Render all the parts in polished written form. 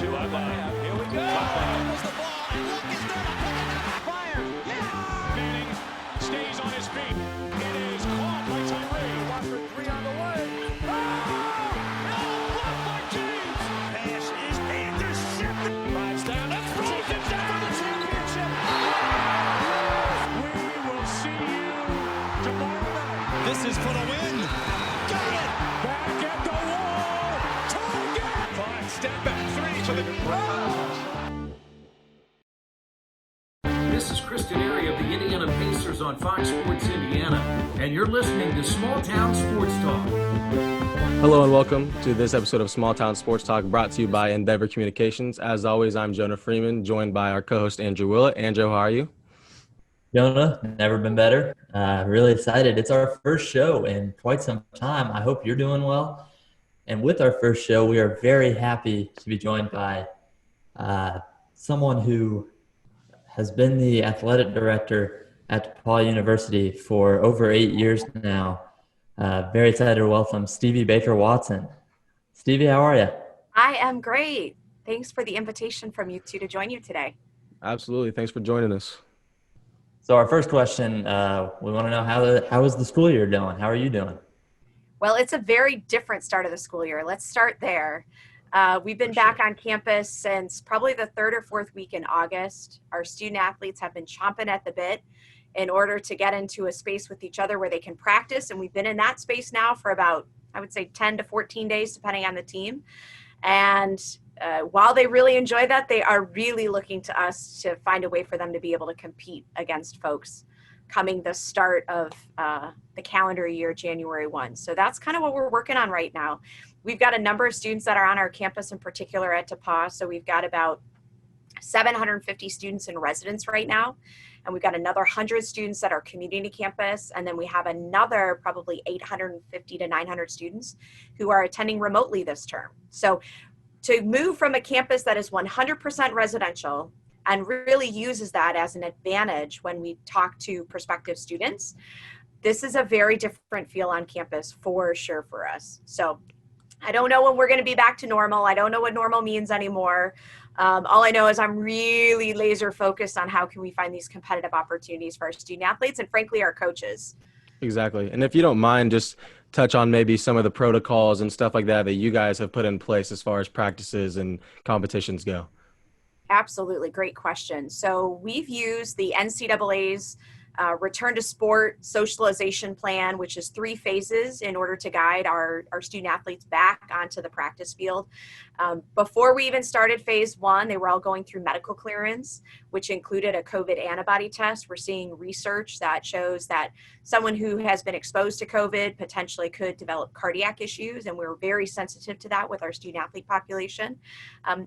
two up. Here we go. There's the ball. And look, is there a fire? Yeah! Manning stays on his feet. It is caught by Tyree. 1 for 3 on the way. Oh! No! Blocked by James. Pass is intercepted. Drives down. That's broken down for the championship. We will see you tomorrow night. This is for the win. Got it. Back at the wall. Target. 5 step back 3 to the This is Chris Denary of the Indiana Pacers on Fox Sports Indiana, and you're listening to Smalltown Sportstalk. Hello and welcome to this episode of Smalltown Sportstalk, brought to you by Endeavor Communications. As always, I'm Jonah Freeman, joined by our co-host Andrew Willett. Andrew, how are you? Jonah, never been better. Really excited. It's our first show in quite some time. I hope you're doing well. And with our first show, we are very happy to be joined by someone who has been the athletic director at Depauw University for over 8 years now. Very excited to welcome Stevie Baker-Watson. Stevie, how are you? I am great. Thanks for the invitation from you two to join you today. Absolutely. Thanks for joining us. So our first question, we want to know how is the school year going? How are you doing? Well, it's a very different start of the school year. Let's start there. We've been back on campus since probably the 3rd or 4th week in August. Our student athletes have been chomping at the bit in order to get into a space with each other where they can practice. And we've been in that space now for about, I would say, 10 to 14 days, depending on the team. And while they really enjoy that, they are really looking to us to find a way for them to be able to compete against folks coming the start of the calendar year, January 1. So that's kind of what we're working on right now. We've got a number of students that are on our campus, in particular at Depaul. So we've got about 750 students in residence right now. And we've got another 100 students at our community campus. And then we have another probably 850 to 900 students who are attending remotely this term. So to move from a campus that is 100% residential and really uses that as an advantage when we talk to prospective students, this is a very different feel on campus for sure for us. So I don't know when we're going to be back to normal. I don't know what normal means anymore. All I know is I'm really laser focused on how can we find these competitive opportunities for our student athletes and frankly our coaches. Exactly. And if you don't mind, just touch on maybe some of the protocols and stuff like that you guys have put in place as far as practices and competitions go. Absolutely. Great question. So we've used the NCAA's return to sport socialization plan, which is 3 phases in order to guide our student athletes back onto the practice field. Before we even started phase 1, they were all going through medical clearance, which included a COVID antibody test. We're seeing research that shows that someone who has been exposed to COVID potentially could develop cardiac issues, and we're very sensitive to that with our student athlete population.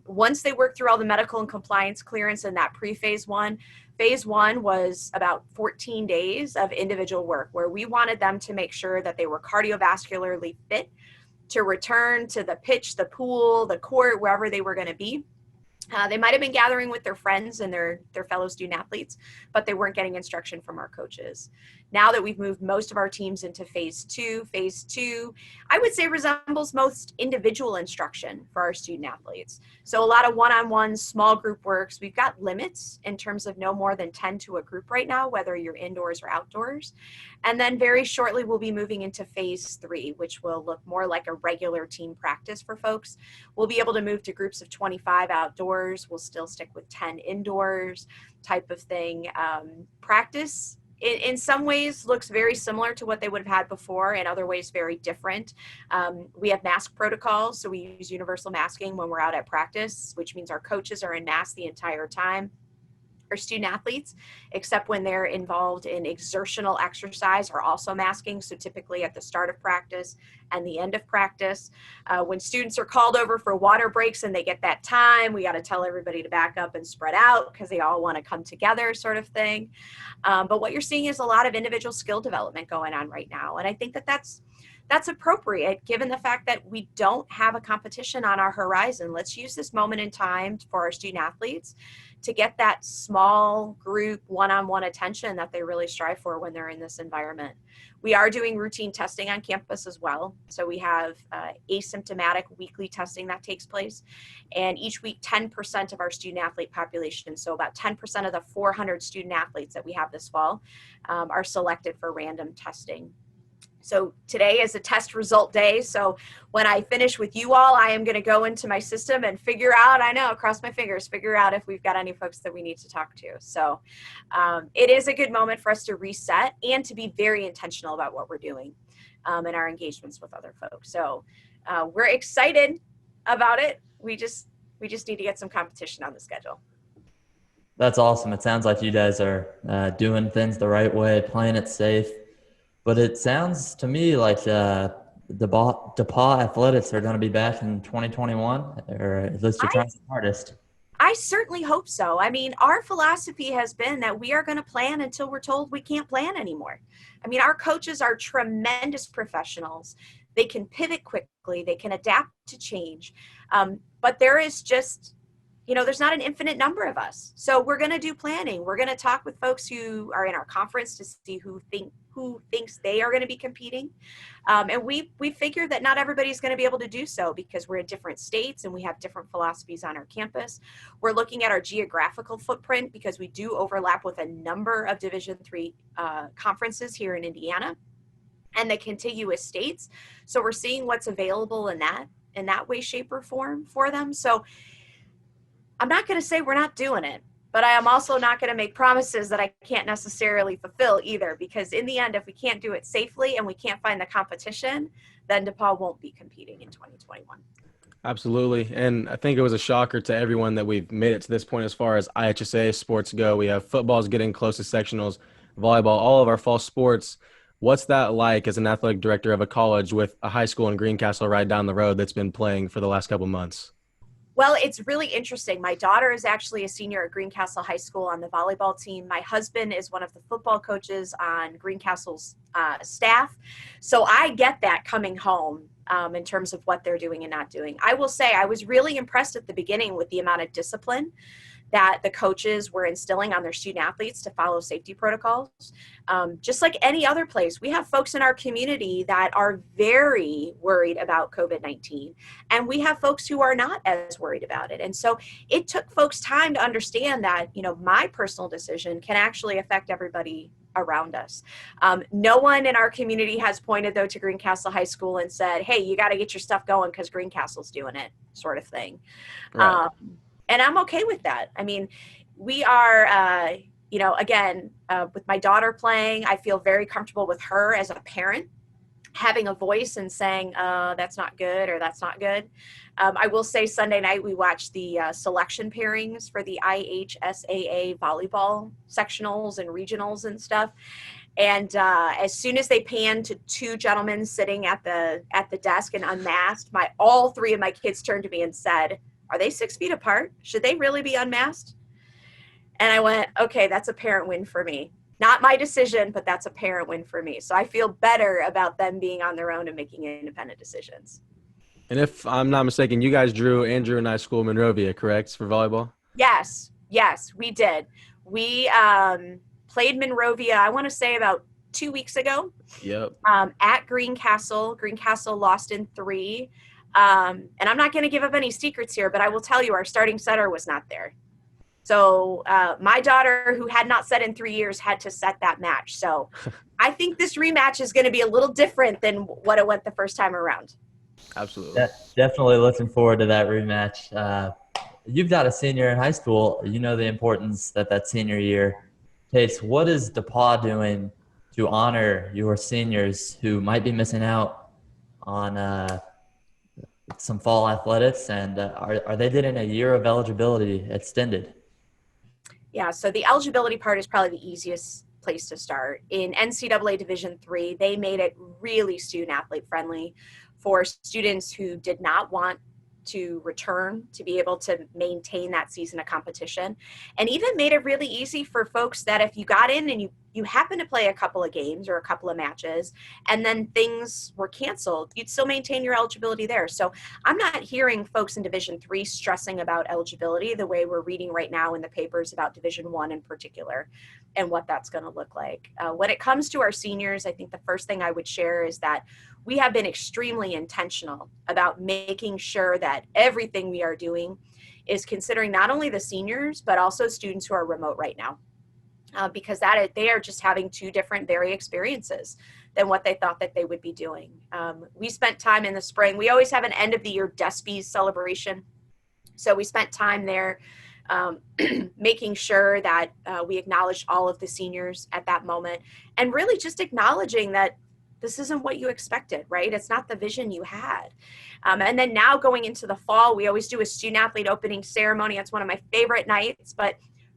Once they work through all the medical and compliance clearance in that pre-phase 1, phase 1 was about 14 days of individual work where we wanted them to make sure that they were cardiovascularly fit to return to the pitch, the pool, the court, wherever they were going to be. They might have been gathering with their friends and their fellow student athletes, but they weren't getting instruction from our coaches. Now that we've moved most of our teams into phase 2, I would say resembles most individual instruction for our student athletes. So a lot of one-on-one small group works. We've got limits in terms of no more than 10 to a group right now, whether you're indoors or outdoors. And then very shortly, we'll be moving into phase 3, which will look more like a regular team practice for folks. We'll be able to move to groups of 25 outdoors. We'll still stick with 10 indoors type of thing. Practice in some ways looks very similar to what they would have had before, in other ways very different. We have mask protocols, so we use universal masking when we're out at practice, which means our coaches are in masks the entire time. Our student athletes, except when they're involved in exertional exercise, are also masking. So typically at the start of practice and the end of practice. When students are called over for water breaks and they get that time, we got to tell everybody to back up and spread out because they all want to come together, sort of thing. But what you're seeing is a lot of individual skill development going on right now. And I think that that's that's appropriate given the fact that we don't have a competition on our horizon. Let's use this moment in time for our student athletes to get that small group one-on-one attention that they really strive for when they're in this environment. We are doing routine testing on campus as well. So we have asymptomatic weekly testing that takes place. And each week, 10% of our student athlete population, so about 10% of the 400 student athletes that we have this fall, are selected for random testing. So today is a test result day. So when I finish with you all, I am going to go into my system and figure out, cross my fingers, figure out if we've got any folks that we need to talk to. So it is a good moment for us to reset and to be very intentional about what we're doing in our engagements with other folks. So we're excited about it. We just need to get some competition on the schedule. That's awesome. It sounds like you guys are doing things the right way, playing it safe. But it sounds to me like Depaul athletics are going to be back in 2021, or at least you're trying your hardest. I certainly hope so. I mean, our philosophy has been that we are going to plan until we're told we can't plan anymore. I mean, our coaches are tremendous professionals. They can pivot quickly. They can adapt to change. But there is just, there's not an infinite number of us. So we're going to do planning. We're going to talk with folks who are in our conference to see who thinks they are going to be competing. And we figure that not everybody's going to be able to do so because we're in different states and we have different philosophies on our campus. We're looking at our geographical footprint because we do overlap with a number of Division III conferences here in Indiana and the contiguous states. So we're seeing what's available in that way, shape, or form for them. So I'm not going to say we're not doing it, but I am also not going to make promises that I can't necessarily fulfill either, because in the end, if we can't do it safely and we can't find the competition, then Depaul won't be competing in 2021. Absolutely. And I think it was a shocker to everyone that we've made it to this point as far as IHSA sports go. We have football's getting close to sectionals, volleyball, all of our fall sports. What's that like as an athletic director of a college with a high school in Greencastle right down the road that's been playing for the last couple months? Well, it's really interesting. My daughter is actually a senior at Greencastle High School on the volleyball team. My husband is one of the football coaches on Greencastle's staff. So I get that coming home in terms of what they're doing and not doing. I will say I was really impressed at the beginning with the amount of discipline that the coaches were instilling on their student athletes to follow safety protocols. Just like any other place, we have folks in our community that are very worried about COVID-19, and we have folks who are not as worried about it. And so it took folks time to understand that, my personal decision can actually affect everybody around us. No one in our community has pointed, though, to Greencastle High School and said, hey, you got to get your stuff going because Greencastle's doing it, sort of thing. Right. And I'm okay with that. I mean, we are, again, with my daughter playing, I feel very comfortable with her as a parent, having a voice and saying, that's not good or that's not good. I will say Sunday night we watched the selection pairings for the IHSAA volleyball sectionals and regionals and stuff. And as soon as they panned to two gentlemen sitting at the desk and unmasked, all three of my kids turned to me and said, are they 6 feet apart? Should they really be unmasked? And I went, okay, that's a parent win for me. Not my decision, but that's a parent win for me. So I feel better about them being on their own and making independent decisions. And if I'm not mistaken, you guys drew Andrew and I school Monrovia, correct, for volleyball? Yes, we did. We played Monrovia, I want to say about 2 weeks ago. Yep. At Greencastle. Greencastle lost in 3. And I'm not going to give up any secrets here, but I will tell you our starting setter was not there. So my daughter, who had not set in 3 years, had to set that match. So I think this rematch is going to be a little different than what it went the first time around. Absolutely. Definitely looking forward to that rematch. You've got a senior in high school. You know the importance that senior year takes. What is Depaul doing to honor your seniors who might be missing out on some fall athletics, and are they getting a year of eligibility extended? Yeah, so the eligibility part is probably the easiest place to start. In NCAA Division III, they made it really student athlete friendly for students who did not want to return, to be able to maintain that season of competition, and even made it really easy for folks that if you got in and you happen to play a couple of games or a couple of matches and then things were canceled, you'd still maintain your eligibility there. So I'm not hearing folks in Division III stressing about eligibility the way we're reading right now in the papers about Division I in particular and what that's going to look like. When it comes to our seniors, I think the first thing I would share is that we have been extremely intentional about making sure that everything we are doing is considering not only the seniors, but also students who are remote right now. Because they are just having two different very experiences than what they thought that they would be doing. We spent time in the spring. We always have an end of the year Despies celebration. So we spent time there making sure that we acknowledged all of the seniors at that moment and really just acknowledging that this isn't what you expected, right? It's not the vision you had. And then now going into the fall, we always do a student athlete opening ceremony. That's one of my favorite nights, but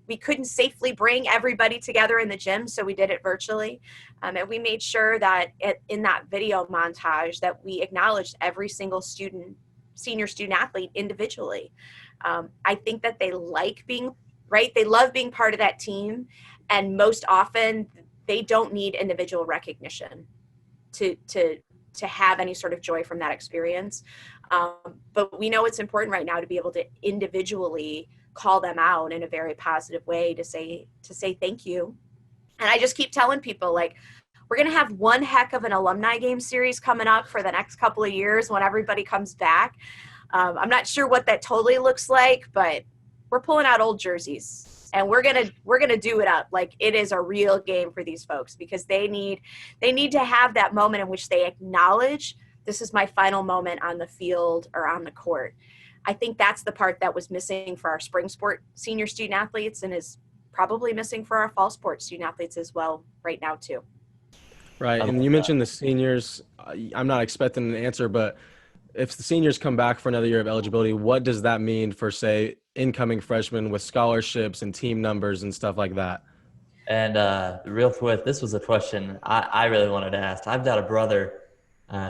we couldn't safely bring everybody together in the gym, so we did it virtually. And we made sure that in that video montage that we acknowledged every single senior student athlete individually. I think that they like being, right? They love being part of that team. And most often they don't need individual recognition to have any sort of joy from that experience. But we know it's important right now to be able to individually call them out in a very positive way to say thank you. And I just keep telling people, like, we're going to have one heck of an alumni game series coming up for the next couple of years when everybody comes back. I'm not sure what that totally looks like, but we're pulling out old jerseys and we're going to do it up. Like, it is a real game for these folks because they need to have that moment in which they acknowledge this is my final moment on the field or on the court. I think that's the part that was missing for our spring sport senior student athletes and is probably missing for our fall sport student athletes as well right now too. Right. And you mentioned the seniors. I'm not expecting an answer, but if the seniors come back for another year of eligibility, what does that mean for, say, incoming freshmen with scholarships and team numbers and stuff like that? And real quick, this was a question I really wanted to ask. I've got a brother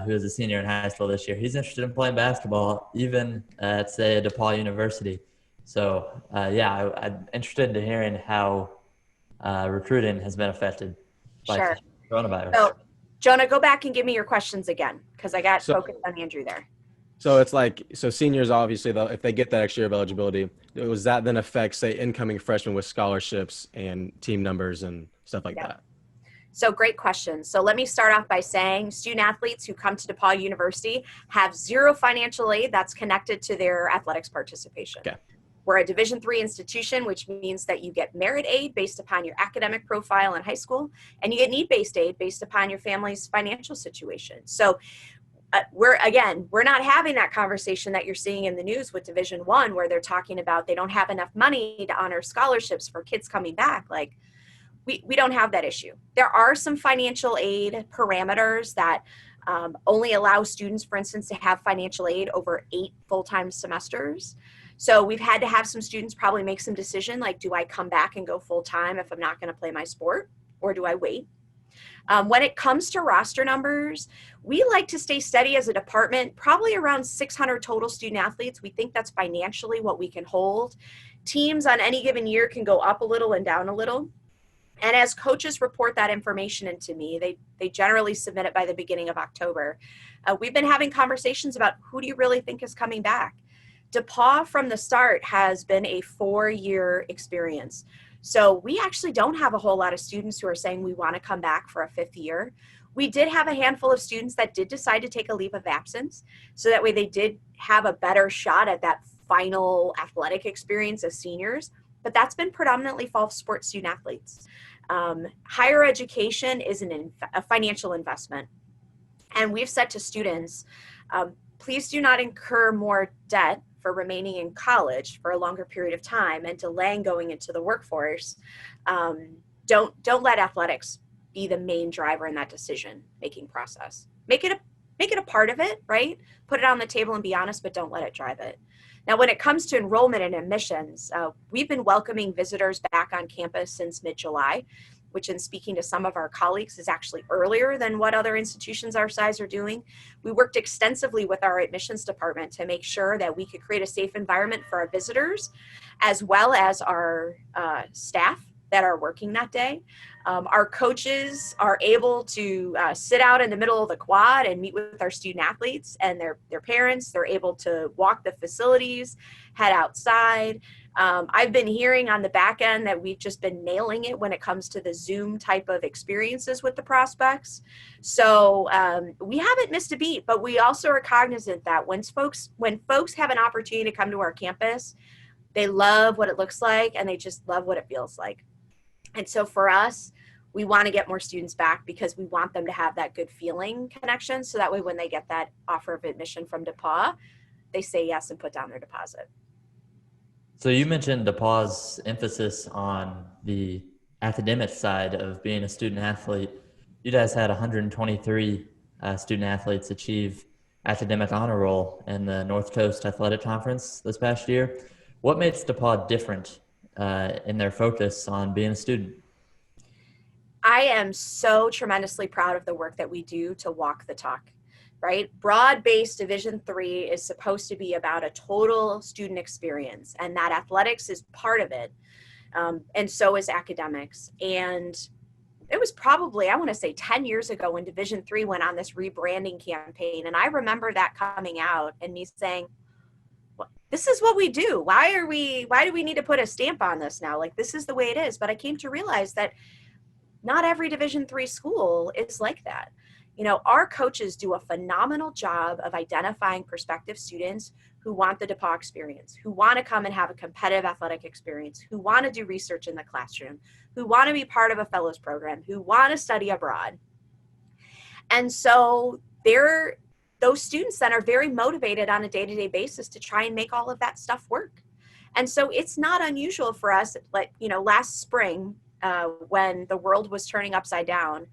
who is a senior in high school this year. He's interested in playing basketball, even at, say, Depauw University. So, I'm interested in hearing how recruiting has been affected by coronavirus. So, Jonah, go back and give me your questions again because I got focused on Andrew there. So it's like, seniors, obviously, though, if they get that extra year of eligibility, does that then affect, say, incoming freshmen with scholarships and team numbers and stuff like that? So great question. So let me start off by saying student athletes who come to Depauw University have zero financial aid that's connected to their athletics participation. Okay. We're a Division III institution, which means that you get merit aid based upon your academic profile in high school, and you get need-based aid based upon your family's financial situation. So we're not having that conversation that you're seeing in the news with Division I, where they're talking about they don't have enough money to honor scholarships for kids coming back. Like, we don't have that issue. There are some financial aid parameters that only allow students, for instance, to have financial aid over 8 full-time semesters. So we've had to have some students probably make some decision, like, do I come back and go full-time if I'm not going to play my sport, or do I wait? When it comes to roster numbers, we like to stay steady as a department, probably around 600 total student athletes. We think that's financially what we can hold. Teams on any given year can go up a little and down a little. And as coaches report that information into me, they generally submit it by the beginning of October. We've been having conversations about who do you really think is coming back? Depaul from the start has been a 4-year experience. So we actually don't have a whole lot of students who are saying we want to come back for a 5th year. We did have a handful of students that did decide to take a leave of absence. So that way they did have a better shot at that final athletic experience as seniors. But that's been predominantly fall sports student athletes. Higher education is a financial investment. And we've said to students, please do not incur more debt for remaining in college for a longer period of time and delaying going into the workforce. Don't let athletics be the main driver in that decision-making process. Make it a part of it, right? Put it on the table and be honest, but don't let it drive it. Now, when it comes to enrollment and admissions, we've been welcoming visitors back on campus since mid-July. which in speaking to some of our colleagues is actually earlier than what other institutions our size are doing. We worked extensively with our admissions department to make sure that we could create a safe environment for our visitors, as well as our staff that are working that day. Our coaches are able to sit out in the middle of the quad and meet with our student athletes and their parents. They're able to walk the facilities, head outside. I've been hearing on the back end that we've just been nailing it when it comes to the Zoom type of experiences with the prospects. So we haven't missed a beat, but we also are cognizant that when folks have an opportunity to come to our campus, they love what it looks like and they just love what it feels like. And so for us, we want to get more students back because we want them to have that good feeling connection. So that way, when they get that offer of admission from Depaul, they say yes and put down their deposit. So you mentioned Depaux's emphasis on the academic side of being a student athlete. You guys had 123 student athletes achieve academic honor roll in the North Coast Athletic Conference this past year. What makes Depaul different in their focus on being a student? I am so tremendously proud of the work that we do to walk the talk, right? Broad-based Division III is supposed to be about a total student experience, and that athletics is part of it, and so is academics. And it was probably, I want to say 10 years ago when Division III went on this rebranding campaign, and I remember that coming out and me saying, this is what we do. Why do we need to put a stamp on this now? Like, this is the way it is. But I came to realize that not every Division III school is like that. You know, our coaches do a phenomenal job of identifying prospective students who want the Depaul experience, who want to come and have a competitive athletic experience, who want to do research in the classroom, who want to be part of a fellows program, who want to study abroad. And so those students then are very motivated on a day-to-day basis to try and make all of that stuff work. And so it's not unusual for us, like, you know, last spring, when the world was turning upside down,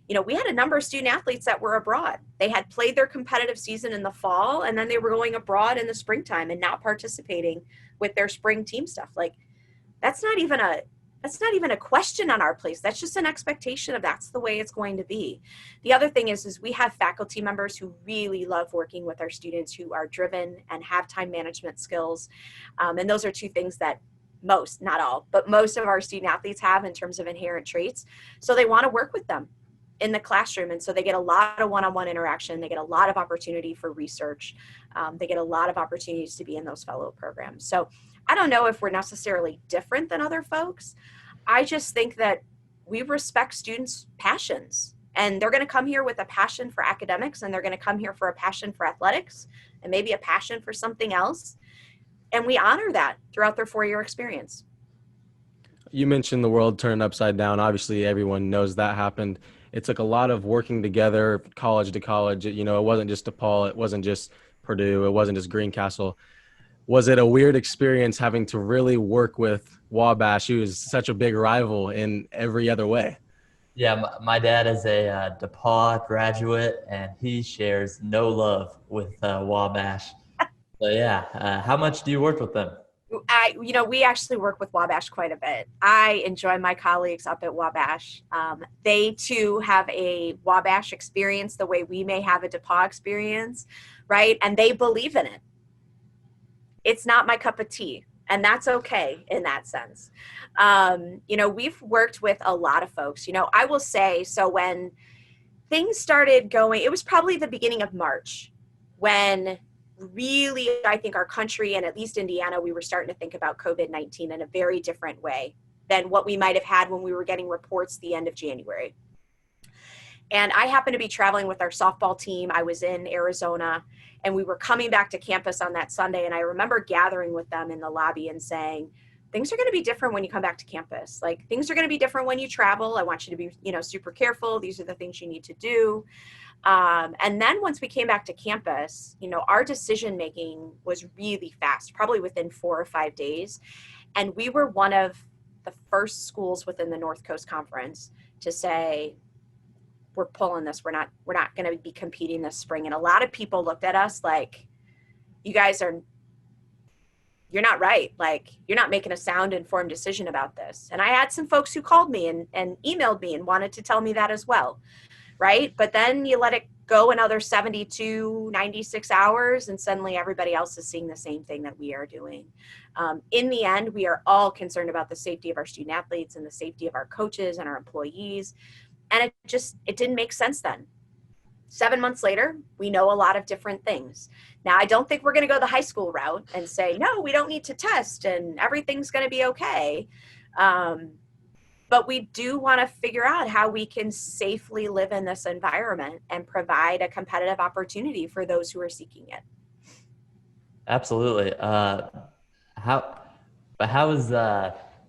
you know, we had a number of student athletes that were abroad. They had played their competitive season in the fall, and then they were going abroad in the springtime and not participating with their spring team stuff. Like, that's not even a question on our place. That's just an expectation of that's the way it's going to be. The other thing is we have faculty members who really love working with our students, who are driven and have time management skills. And those are two things that most, not all, but most of our student athletes have in terms of inherent traits. So they want to work with them in the classroom. And so they get a lot of one-on-one interaction. They get a lot of opportunity for research. They get a lot of opportunities to be in those fellow programs. So I don't know if we're necessarily different than other folks. I just think that we respect students' passions, and they're going to come here with a passion for academics, and they're going to come here for a passion for athletics and maybe a passion for something else. And we honor that throughout their 4-year experience. You mentioned the world turned upside down. Obviously, everyone knows that happened. It took a lot of working together, college to college. You know, it wasn't just Depaul. It wasn't just Purdue. It wasn't just Greencastle. Was it a weird experience having to really work with Wabash, who is such a big rival in every other way? Yeah, my dad is a Depaul graduate, and he shares no love with Wabash. So yeah, how much do you work with them? We actually work with Wabash quite a bit. I enjoy my colleagues up at Wabash. They too have a Wabash experience the way we may have a Depaul experience, right? And they believe in it. It's not my cup of tea, and that's okay in that sense. We've worked with a lot of folks. I will say, so when things started going, it was probably the beginning of March when really, I think our country, and at least Indiana, we were starting to think about COVID-19 in a very different way than what we might have had when we were getting reports the end of January. And I happened to be traveling with our softball team. I was in Arizona, and we were coming back to campus on that Sunday. And I remember gathering with them in the lobby and saying, things are going to be different when you come back to campus. Like, things are going to be different when you travel. I want you to be, super careful. These are the things you need to do. And then once we came back to campus, our decision-making was really fast, probably within 4 or 5 days. And we were one of the first schools within the North Coast Conference to say, we're pulling this. We're not going to be competing this spring. And a lot of people looked at us like, you guys are you're not right. Like, you're not making a sound informed decision about this. And I had some folks who called me and emailed me and wanted to tell me that as well. Right. But then you let it go another 72, 96 hours, and suddenly everybody else is seeing the same thing that we are doing. In the end, we are all concerned about the safety of our student athletes and the safety of our coaches and our employees. And it didn't make sense then. 7 months later, we know a lot of different things. Now, I don't think we're going to go the high school route and say, no, we don't need to test and everything's going to be okay. But we do want to figure out how we can safely live in this environment and provide a competitive opportunity for those who are seeking it. Absolutely. How is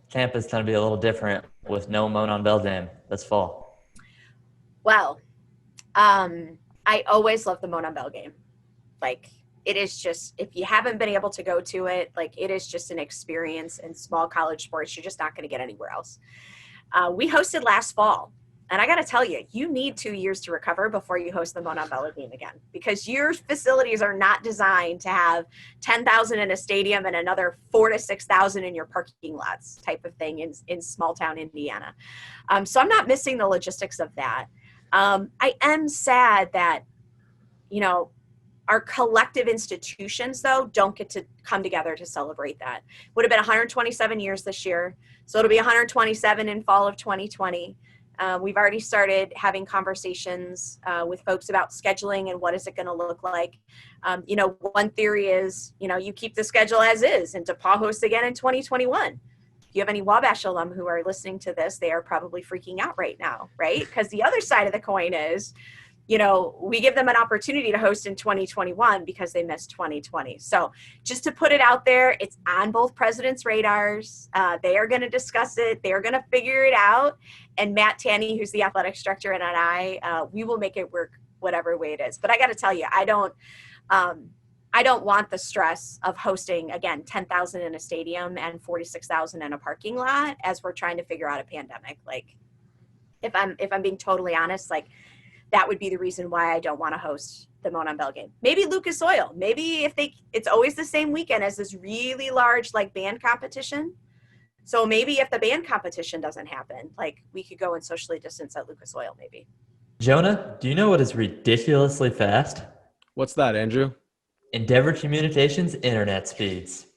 campus going to be a little different with no Monon Bell game this fall? Well, I always love the Monon Bell game. Like, it is just, if you haven't been able to go to it, like, it is just an experience in small college sports you're just not going to get anywhere else. We hosted last fall, and I got to tell you, you need 2 years to recover before you host the Monon Bell game again, because your facilities are not designed to have 10,000 in a stadium and another 4,000 to 6,000 in your parking lots type of thing in small town Indiana. So I'm not missing the logistics of that. I am sad that, our collective institutions, though, don't get to come together to celebrate that. Would have been 127 years this year, so it'll be 127 in fall of 2020. We've already started having conversations with folks about scheduling and what is it going to look like. One theory is, you keep the schedule as is and Depaul hosts again in 2021. If you have any Wabash alum who are listening to this, they are probably freaking out right now, right? Because the other side of the coin is, we give them an opportunity to host in 2021 because they missed 2020. So just to put it out there, it's on both presidents' radars. They are going to discuss it. They are going to figure it out. And Matt Tanney, who's the athletics director, and I, we will make it work whatever way it is. But I got to tell you, I don't want the stress of hosting, again, 10,000 in a stadium and 46,000 in a parking lot as we're trying to figure out a pandemic. Like, if I'm being totally honest, like, that would be the reason why I don't want to host the Monon Bell game. Maybe Lucas Oil. Maybe it's always the same weekend as this really large, like, band competition. So maybe if the band competition doesn't happen, like, we could go and socially distance at Lucas Oil, maybe. Jonah, do you know what is ridiculously fast? What's that, Andrew? Endeavor Communications internet speeds.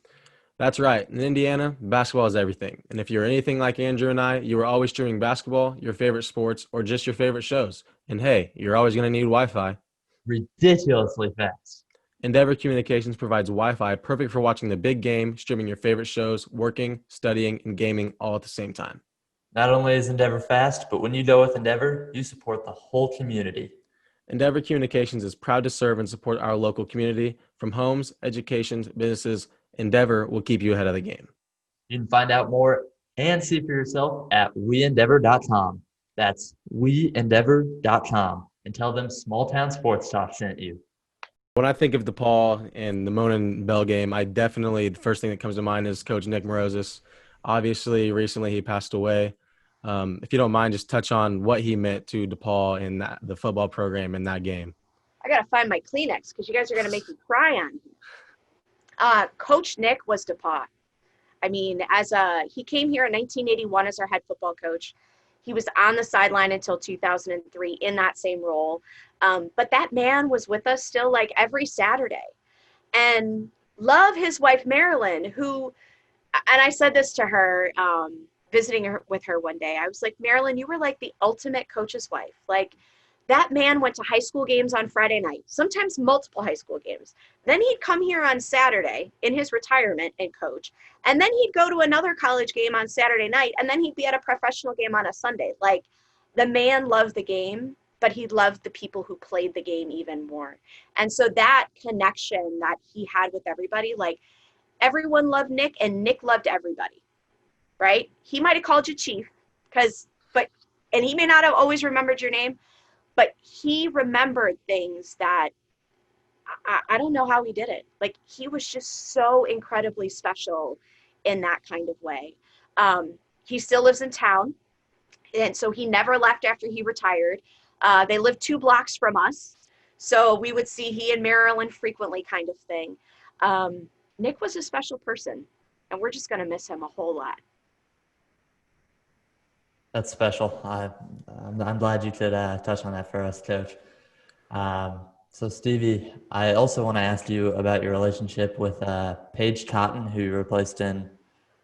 That's right. In Indiana, basketball is everything. And if you're anything like Andrew and I, you are always streaming basketball, your favorite sports, or just your favorite shows. And hey, you're always going to need Wi-Fi. Ridiculously fast. Endeavor Communications provides Wi-Fi perfect for watching the big game, streaming your favorite shows, working, studying, and gaming all at the same time. Not only is Endeavor fast, but when you go with Endeavor, you support the whole community. Endeavor Communications is proud to serve and support our local community. From homes, education, businesses, Endeavor will keep you ahead of the game. You can find out more and see for yourself at weendeavor.com. That's weendeavor.com. And tell them Smalltown Sportstalk sent you. When I think of Depaul and the Monon Bell game, the first thing that comes to mind is Coach Nick Morais. Obviously, recently he passed away. If you don't mind, just touch on what he meant to Depaul and the football program in that game. I got to find my Kleenex because you guys are going to make me cry on me. Coach Nick was Depaul. I mean, he came here in 1981 as our head football coach. He was on the sideline until 2003 in that same role. But that man was with us still, like, every Saturday. And love his wife, Marilyn, who, and I said this to her, visiting her with her one day. I was like, Marilyn, you were like the ultimate coach's wife. Like, that man went to high school games on Friday night, sometimes multiple high school games. Then he'd come here on Saturday in his retirement and coach. And then he'd go to another college game on Saturday night. And then he'd be at a professional game on a Sunday. Like, the man loved the game, but he loved the people who played the game even more. And so that connection that he had with everybody, like, everyone loved Nick and Nick loved everybody, right? He might have called you chief and he may not have always remembered your name, but he remembered things that I don't know how he did it. Like, he was just so incredibly special in that kind of way. He still lives in town. And so he never left after he retired. They lived 2 blocks from us. So we would see he and Marilyn frequently, kind of thing. Nick was a special person, and we're just going to miss him a whole lot. That's special. I'm glad you could touch on that for us, Coach. So, Stevie, I also want to ask you about your relationship with Paige Cotton, who you replaced in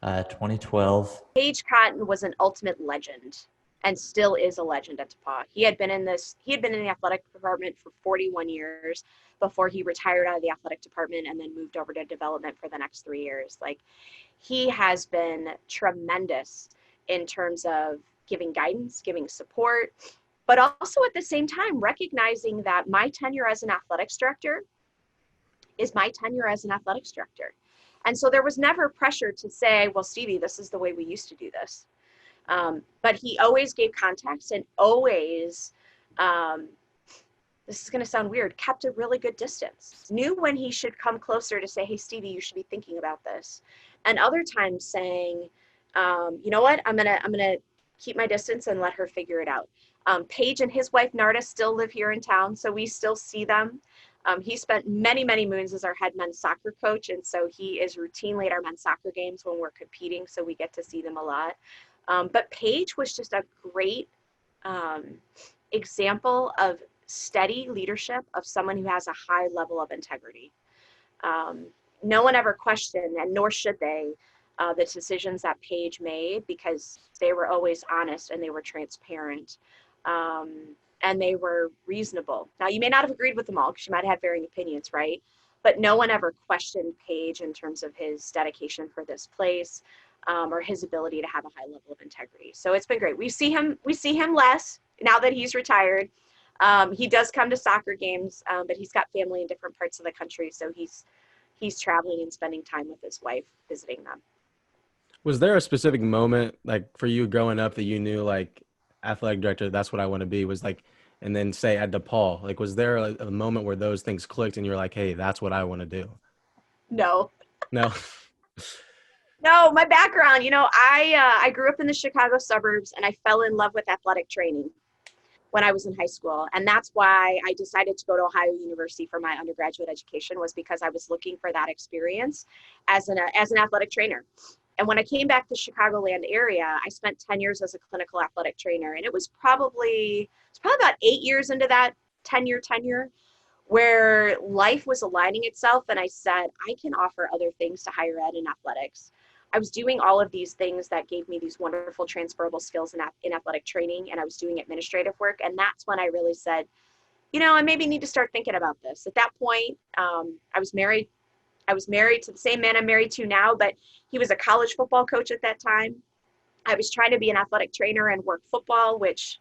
2012. Paige Cotton was an ultimate legend and still is a legend at Depaul. He had been in the athletic department for 41 years before he retired out of the athletic department and then moved over to development for the next 3 years. Like, he has been tremendous in terms of giving guidance, giving support, but also at the same time recognizing that my tenure as an athletics director is my tenure as an athletics director. And so there was never pressure to say, well, Stevie, this is the way we used to do this. But he always gave context and always, this is going to sound weird, kept a really good distance, knew when he should come closer to say, hey, Stevie, you should be thinking about this. And other times saying, you know what, I'm going to keep my distance and let her figure it out. Paige and his wife, Narda, still live here in town, so we still see them. He spent many, many moons as our head men's soccer coach, and so he is routinely at our men's soccer games when we're competing, so we get to see them a lot. But Paige was just a great example of steady leadership of someone who has a high level of integrity. No one ever questioned, and nor should they, the decisions that Paige made, because they were always honest and they were transparent. And they were reasonable. Now, you may not have agreed with them all because you might have had varying opinions, right? But no one ever questioned Paige in terms of his dedication for this place, or his ability to have a high level of integrity. So it's been great. We see him less now that he's retired. He does come to soccer games, but he's got family in different parts of the country, so he's traveling and spending time with his wife, visiting them. Was there a specific moment, like for you growing up, that you knew, like, athletic director, that's what I want to be? Was like, and then say at Depaul, like, was there a moment where those things clicked and you're like, hey, that's what I want to do? No. No. No, my background, I grew up in the Chicago suburbs, and I fell in love with athletic training when I was in high school. And that's why I decided to go to Ohio University for my undergraduate education, was because I was looking for that experience as an athletic trainer. And when I came back to the Chicagoland area, I spent 10 years as a clinical athletic trainer. And it was probably about 8 years into that 10-year tenure where life was aligning itself. And I said, I can offer other things to higher ed and athletics. I was doing all of these things that gave me these wonderful transferable skills in athletic training, and I was doing administrative work. And that's when I really said, I maybe need to start thinking about this. At that point, I was married to the same man I'm married to now, but he was a college football coach at that time. I was trying to be an athletic trainer and work football, which,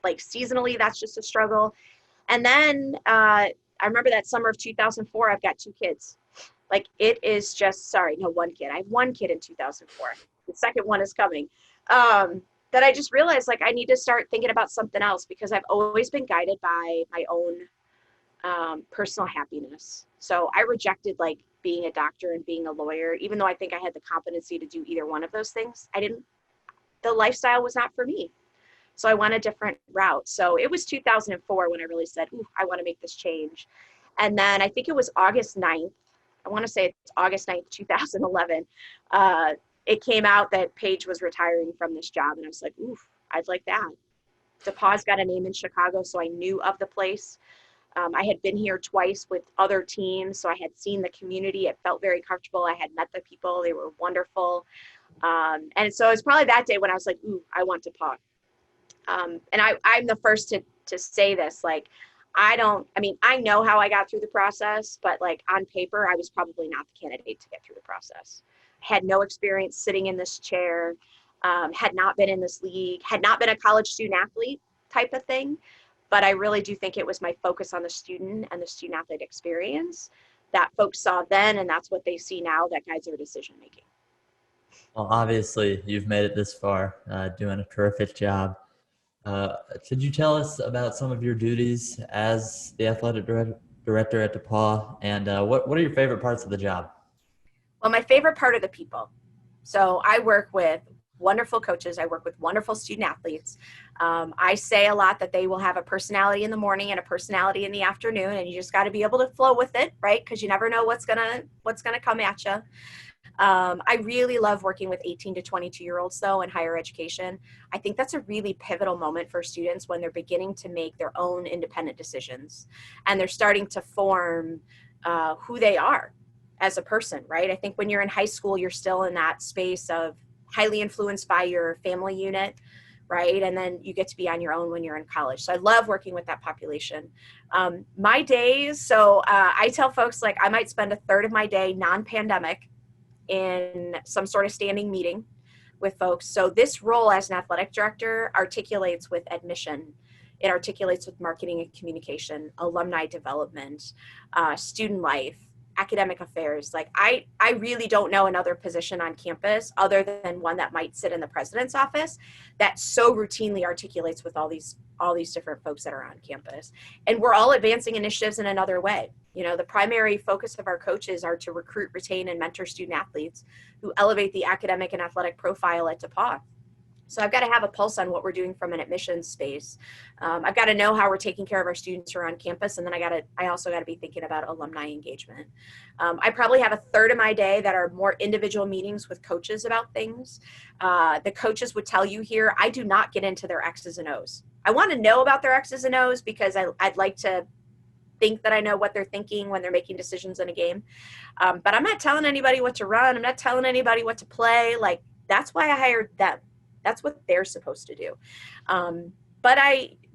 like, seasonally, that's just a struggle. And then I remember that summer of 2004, I've got 2 kids. Like, it is just, one kid. I have 1 kid in 2004. The second one is coming. That I just realized, like, I need to start thinking about something else, because I've always been guided by my own personal happiness. So I rejected, like, being a doctor and being a lawyer, even though I think I had the competency to do either one of those things. The lifestyle was not for me. So I went a different route. So it was 2004 when I really said, I want to make this change. And then I think it was August 9th. I want to say it's August 9th, 2011. It came out that Paige was retiring from this job. And I was like, I'd like that. Depauw's got a name in Chicago, so I knew of the place. I had been here twice with other teams, so I had seen the community. It felt very comfortable. I had met the people. They were wonderful. And so it was probably that day when I was like, I want Depaul. And I'm the first to say this, like, I know how I got through the process, but, like, on paper, I was probably not the candidate to get through the process. I had no experience sitting in this chair, had not been in this league, had not been a college student athlete type of thing. But I really do think it was my focus on the student and the student athlete experience that folks saw then, and that's what they see now that guides their decision making. Well, obviously, you've made it this far, doing a terrific job. Could you tell us about some of your duties as the athletic director at Depaul, and what are your favorite parts of the job? Well, my favorite part are the people. So I work with wonderful coaches. I work with wonderful student athletes. I say a lot that they will have a personality in the morning and a personality in the afternoon, and you just got to be able to flow with it, right? Because you never know what's gonna come at you. I really love working with 18 to 22-year-olds, though, in higher education. I think that's a really pivotal moment for students when they're beginning to make their own independent decisions and they're starting to form who they are as a person, right? I think when you're in high school, you're still in that space of highly influenced by your family unit, right? And then you get to be on your own when you're in college. So I love working with that population. My days, so I tell folks, like, I might spend a third of my day non-pandemic in some sort of standing meeting with folks. So this role as an athletic director articulates with admission. It articulates with marketing and communication, alumni development, student life, academic affairs. Like I really don't know another position on campus other than one that might sit in the president's office that so routinely articulates with all these different folks that are on campus. And we're all advancing initiatives in another way. You know, the primary focus of our coaches are to recruit, retain, and mentor student athletes who elevate the academic and athletic profile at Depaul. So I've got to have a pulse on what we're doing from an admissions space. I've got to know how we're taking care of our students who are on campus, and then I also got to be thinking about alumni engagement. I probably have a third of my day that are more individual meetings with coaches about things. The coaches would tell you here, I do not get into their X's and O's. I want to know about their X's and O's because I'd like to think that I know what they're thinking when they're making decisions in a game. But I'm not telling anybody what to run. I'm not telling anybody what to play. Like, that's why I hired them. That's what they're supposed to do. But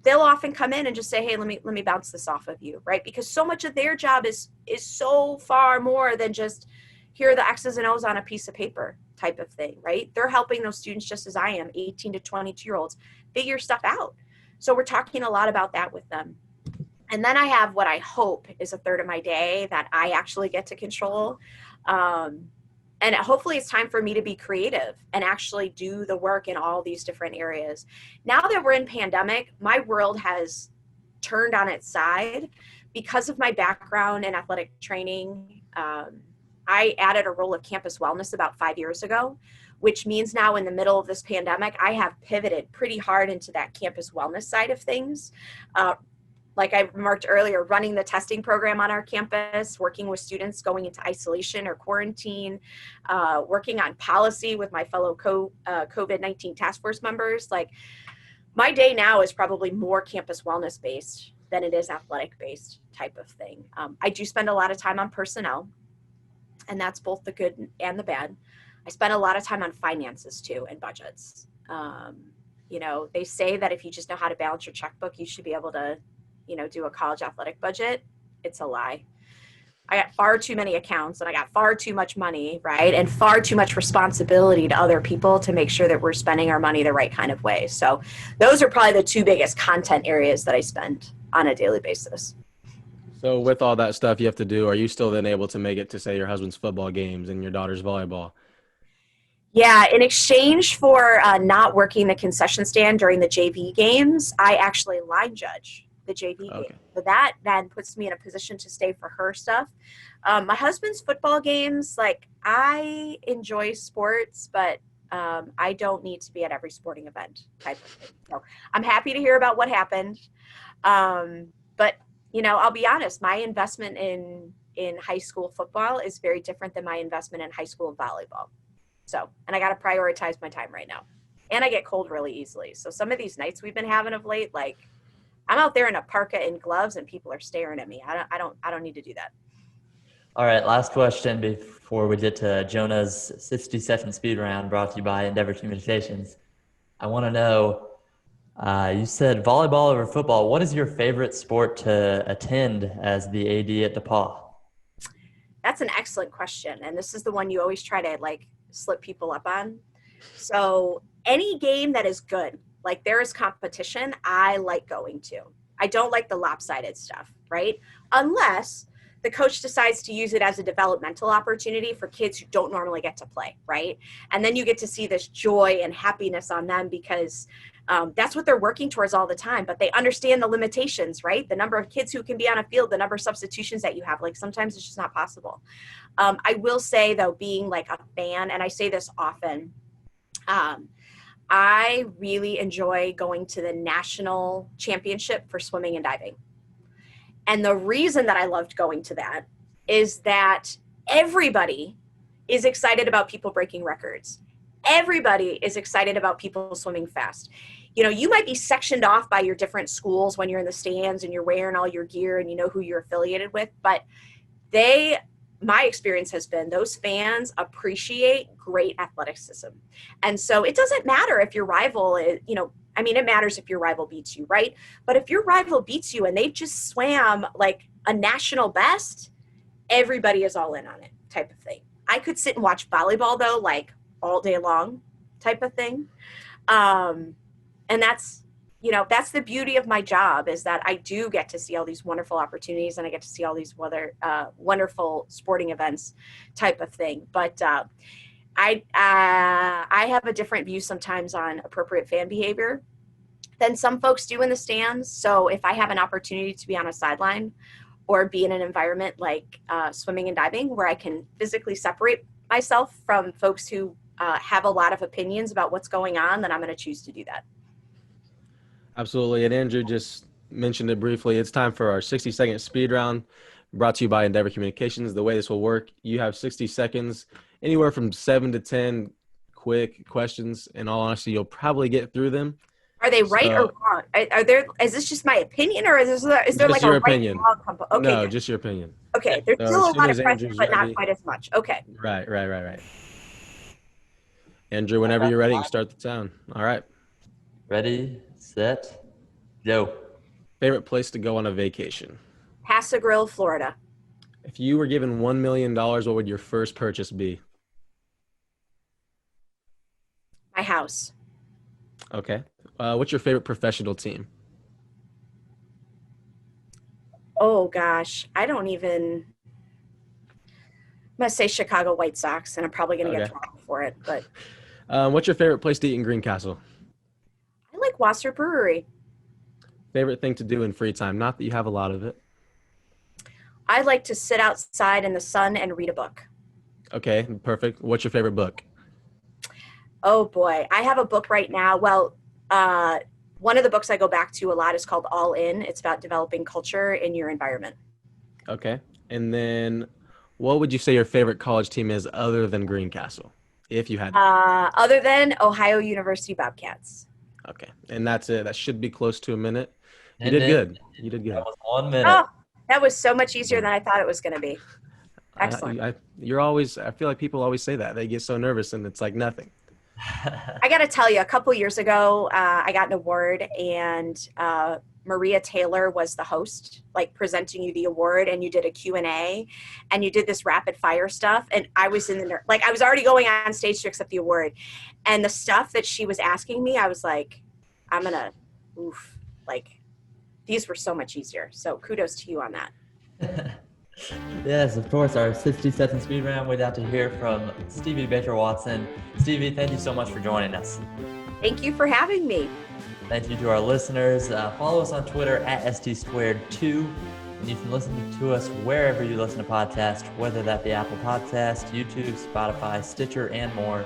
they'll often come in and just say, hey, let me bounce this off of you, right? Because so much of their job is so far more than just here are the X's and O's on a piece of paper type of thing, right? They're helping those students just as I am, 18 to 22-year-olds, figure stuff out. So we're talking a lot about that with them. And then I have what I hope is a third of my day that I actually get to control. And hopefully it's time for me to be creative and actually do the work in all these different areas. Now that we're in pandemic, my world has turned on its side because of my background in athletic training. I added a role of campus wellness about 5 years ago, which means now in the middle of this pandemic, I have pivoted pretty hard into that campus wellness side of things. Like I remarked earlier, running the testing program on our campus, working with students going into isolation or quarantine, working on policy with my fellow COVID-19 task force members. Like, my day now is probably more campus wellness based than it is athletic based type of thing. I do spend a lot of time on personnel, and that's both the good and the bad. I spend a lot of time on finances too and budgets. You know, they say that if you just know how to balance your checkbook, you should be able to, you know, do a college athletic budget. It's a lie. I got far too many accounts and I got far too much money, right? And far too much responsibility to other people to make sure that we're spending our money the right kind of way. So those are probably the two biggest content areas that I spend on a daily basis. So with all that stuff you have to do, are you still then able to make it to, say, your husband's football games and your daughter's volleyball? Yeah, in exchange for not working the concession stand during the JV games, I actually line judge the JV game. So that then puts me in a position to stay for her stuff. My husband's football games, like, I enjoy sports, but I don't need to be at every sporting event type of thing. So I'm happy to hear about what happened. But, you know, I'll be honest, my investment in high school football is very different than my investment in high school volleyball. So, and I got to prioritize my time right now. And I get cold really easily. So some of these nights we've been having of late, like, I'm out there in a parka and gloves and people are staring at me. I don't need to do that. All right, last question before we get to Jonah's 60-second speed round brought to you by Endeavor Communications. I want to know, you said volleyball over football. What is your favorite sport to attend as the AD at Depaul? That's an excellent question. And this is the one you always try to, like, slip people up on. So any game that is good, like there is competition, I like going to. I don't like the lopsided stuff, right? Unless the coach decides to use it as a developmental opportunity for kids who don't normally get to play, right? And then you get to see this joy and happiness on them because that's what they're working towards all the time. But they understand the limitations, right? The number of kids who can be on a field, the number of substitutions that you have, like sometimes it's just not possible. I will say though, being like a fan, and I say this often, I really enjoy going to the national championship for swimming and diving. And the reason that I loved going to that is that everybody is excited about people breaking records. Everybody is excited about people swimming fast. You know, you might be sectioned off by your different schools when you're in the stands and you're wearing all your gear and you know who you're affiliated with, but my experience has been those fans appreciate great athleticism. And so it doesn't matter if your rival is, it matters if your rival beats you, right? But if your rival beats you and they just swam like a national best, everybody is all in on it type of thing. I could sit and watch volleyball though, like all day long type of thing. And that's the beauty of my job, is that I do get to see all these wonderful opportunities and I get to see all these wonderful sporting events type of thing. But I have a different view sometimes on appropriate fan behavior than some folks do in the stands. So if I have an opportunity to be on a sideline or be in an environment like swimming and diving where I can physically separate myself from folks who have a lot of opinions about what's going on, then I'm going to choose to do that. Absolutely. And Andrew just mentioned it briefly. It's time for our 60-second speed round, brought to you by Endeavor Communications. The way this will work, you have 60 seconds, anywhere from 7 to 10 quick questions. In all honesty, you'll probably get through them. Are they right or wrong? Is this just my opinion, or is there like your a opinion? Right and wrong okay, No, good. just your opinion. Okay, there's still a lot of questions, but ready, not quite as much. Okay. Right. Andrew, whenever you're ready, you can start the sound. All right. Ready, set, go. Favorite place to go on a vacation? Paso Grill, Florida. If you were given $1 million, what would your first purchase be? My house. Okay. What's your favorite professional team? Oh gosh, I'm gonna say Chicago White Sox, and I'm probably gonna get trouble for it. But what's your favorite place to eat in Greencastle? I like Wasser Brewery. Favorite thing to do in free time? Not that you have a lot of it. I like to sit outside in the sun and read a book. Okay, perfect. What's your favorite book? Oh boy, I have a book right now. Well, one of the books I go back to a lot is called All In. It's about developing culture in your environment. Okay. And then what would you say your favorite college team is other than Greencastle, if you had to? Other than Ohio University Bobcats. Okay. And that's it. That should be close to a minute. You did good. That was 1 minute. Oh, that was so much easier than I thought it was going to be. Excellent. I feel like people always say that. They get so nervous and it's like nothing. I got to tell you, a couple years ago, I got an award, and Maria Taylor was the host, like presenting you the award, and you did a Q&A, and you did this rapid fire stuff. And I was I was already going on stage to accept the award, and the stuff that she was asking me, I was like, these were so much easier. So kudos to you on that. Yes, of course, our 60-second speed round. We'd have to hear from Stevie Baker-Watson. Stevie, thank you so much for joining us. Thank you for having me. Thank you to our listeners. Follow us on Twitter at ST2. And you can listen to us wherever you listen to podcasts, whether that be Apple Podcasts, YouTube, Spotify, Stitcher, and more.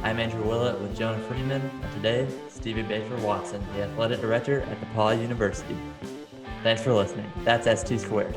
I'm Andrew Willett with Jonah Freeman, and today, Stevie Baker-Watson, the Athletic Director at Depauw University. Thanks for listening. That's ST2.